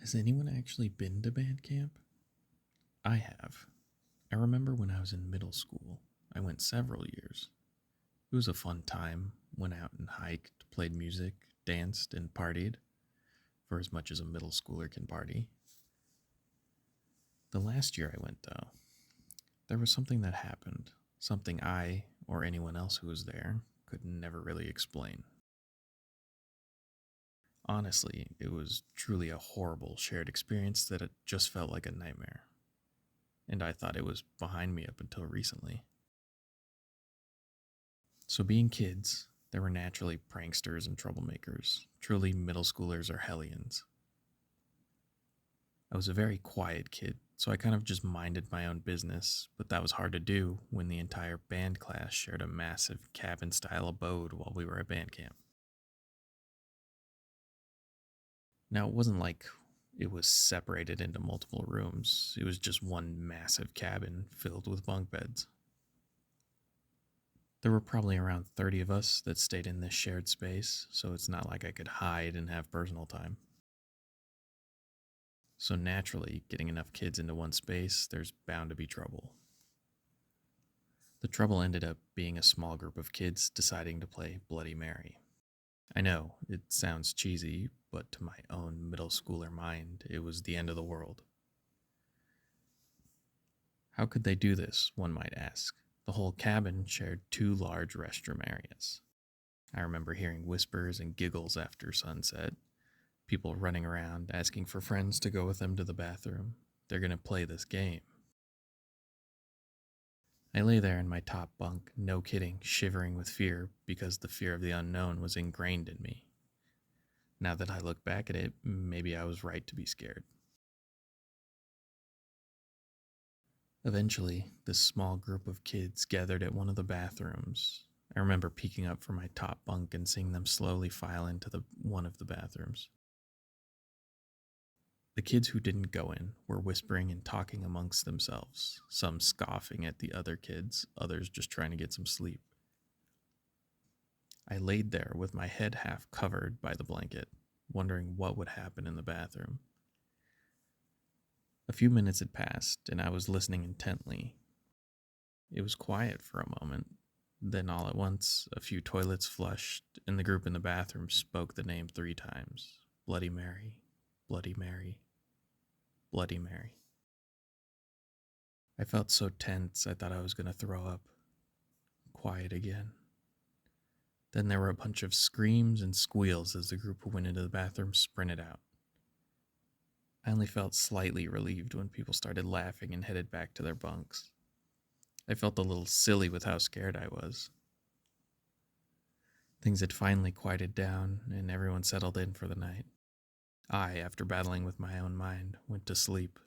Has anyone actually been to band camp? I have. I remember when I was in middle school. I went several years. It was a fun time. Went out and hiked, played music, danced, and partied, for as much as a middle schooler can party. The last year I went, though, there was something that happened. Something I, or anyone else who was there, could never really explain. Honestly, it was truly a horrible shared experience that it just felt like a nightmare. And I thought it was behind me up until recently. So, being kids, there were naturally pranksters and troublemakers. Truly, middle schoolers are hellions. I was a very quiet kid, so I kind of just minded my own business, but that was hard to do when the entire band class shared a massive cabin style abode while we were at band camp. Now, it wasn't like it was separated into multiple rooms, it was just one massive cabin filled with bunk beds. There were probably around 30 of us that stayed in this shared space, so it's not like I could hide and have personal time. So naturally, getting enough kids into one space, there's bound to be trouble. The trouble ended up being a small group of kids deciding to play Bloody Mary. I know, it sounds cheesy, but to my own middle schooler mind, it was the end of the world. How could they do this, one might ask? The whole cabin shared two large restroom areas. I remember hearing whispers and giggles after sunset, people running around asking for friends to go with them to the bathroom. They're going to play this game. I lay there in my top bunk, no kidding, shivering with fear because the fear of the unknown was ingrained in me. Now that I look back at it, maybe I was right to be scared. Eventually, this small group of kids gathered at one of the bathrooms. I remember peeking up from my top bunk and seeing them slowly file into one of the bathrooms. The kids who didn't go in were whispering and talking amongst themselves, some scoffing at the other kids, others just trying to get some sleep. I laid there with my head half covered by the blanket, wondering what would happen in the bathroom. A few minutes had passed, and I was listening intently. It was quiet for a moment. Then, all at once, a few toilets flushed, and the group in the bathroom spoke the name 3 times: Bloody Mary, Bloody Mary, Bloody Mary. I felt so tense I thought I was going to throw up. Quiet again. Then there were a bunch of screams and squeals as the group who went into the bathroom sprinted out. I only felt slightly relieved when people started laughing and headed back to their bunks. I felt a little silly with how scared I was. Things had finally quieted down, and everyone settled in for the night. I, after battling with my own mind, went to sleep.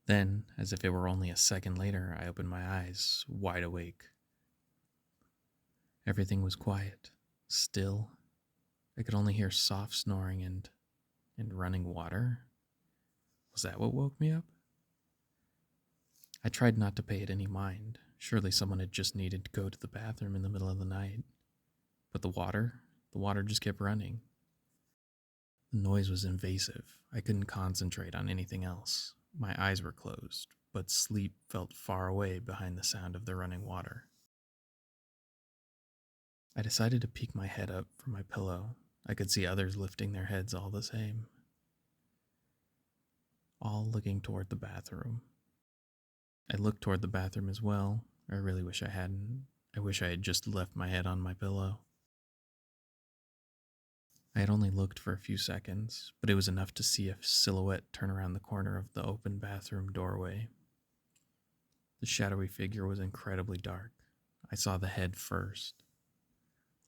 Then, as if it were only a second later, I opened my eyes, wide awake. Everything was quiet, still. I could only hear soft snoring and running water. Was that what woke me up? I tried not to pay it any mind. Surely someone had just needed to go to the bathroom in the middle of the night. But the water just kept running. The noise was invasive. I couldn't concentrate on anything else. My eyes were closed, but sleep felt far away behind the sound of the running water. I decided to peek my head up from my pillow. I could see others lifting their heads all the same, all looking toward the bathroom. I looked toward the bathroom as well. I really wish I hadn't. I wish I had just left my head on my pillow. I had only looked for a few seconds, but it was enough to see a silhouette turn around the corner of the open bathroom doorway. The shadowy figure was incredibly dark. I saw the head first.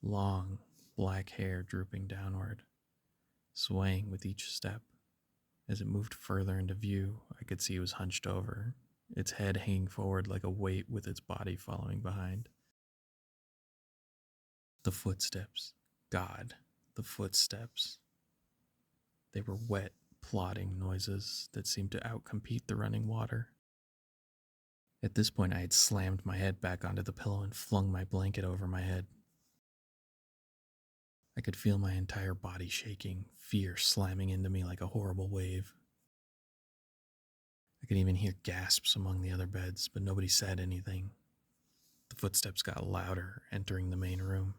Long, black hair drooping downward, swaying with each step. As it moved further into view, I could see it was hunched over, its head hanging forward like a weight with its body following behind. The footsteps. God, the footsteps. They were wet, plodding noises that seemed to outcompete the running water. At this point, I had slammed my head back onto the pillow and flung my blanket over my head. I could feel my entire body shaking, fear slamming into me like a horrible wave. I could even hear gasps among the other beds, but nobody said anything. The footsteps got louder, entering the main room.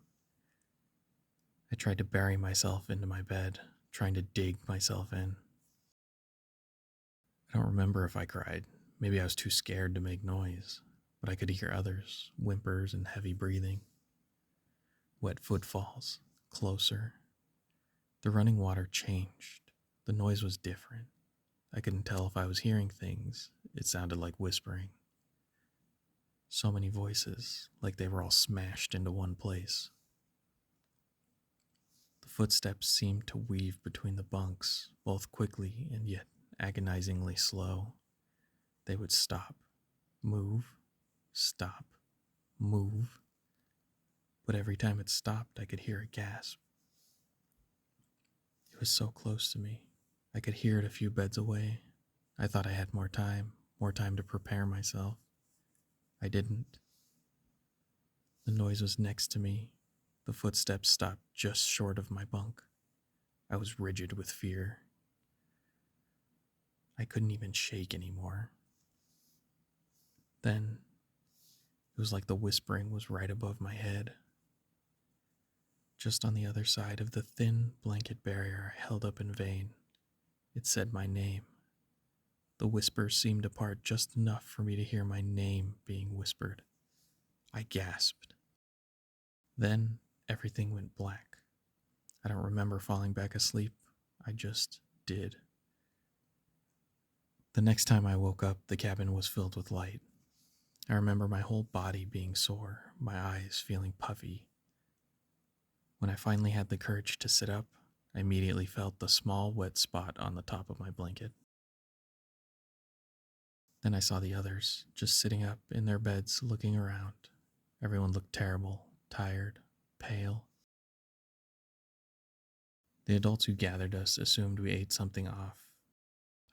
I tried to bury myself into my bed, trying to dig myself in. I don't remember if I cried. Maybe I was too scared to make noise, but I could hear others, whimpers and heavy breathing. Wet footfalls, closer. The running water changed. The noise was different. I couldn't tell if I was hearing things. It sounded like whispering. So many voices, like they were all smashed into one place. The footsteps seemed to weave between the bunks, both quickly and yet agonizingly slow. They would stop, move, stop, move. But every time it stopped, I could hear a gasp. It was so close to me. I could hear it a few beds away. I thought I had more time to prepare myself. I didn't. The noise was next to me. The footsteps stopped just short of my bunk. I was rigid with fear. I couldn't even shake anymore. Then, it was like the whispering was right above my head. Just on the other side of the thin blanket barrier I held up in vain, it said my name. The whisper seemed apart just enough for me to hear my name being whispered. I gasped. Then everything went black. I don't remember falling back asleep. I just did. The next time I woke up, the cabin was filled with light. I remember my whole body being sore, my eyes feeling puffy. When I finally had the courage to sit up, I immediately felt the small wet spot on the top of my blanket. Then I saw the others, just sitting up in their beds looking around. Everyone looked terrible, tired, pale. The adults who gathered us assumed we ate something off.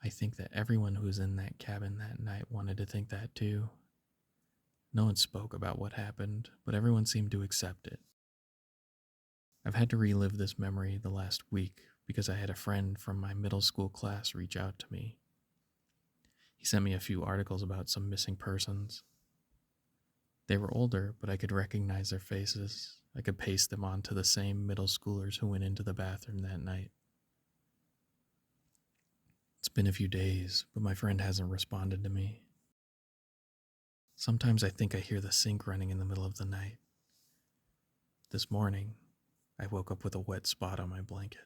I think that everyone who was in that cabin that night wanted to think that too. No one spoke about what happened, but everyone seemed to accept it. I've had to relive this memory the last week because I had a friend from my middle school class reach out to me. He sent me a few articles about some missing persons. They were older, but I could recognize their faces. I could paste them onto the same middle schoolers who went into the bathroom that night. It's been a few days, but my friend hasn't responded to me. Sometimes I think I hear the sink running in the middle of the night. This morning, I woke up with a wet spot on my blanket.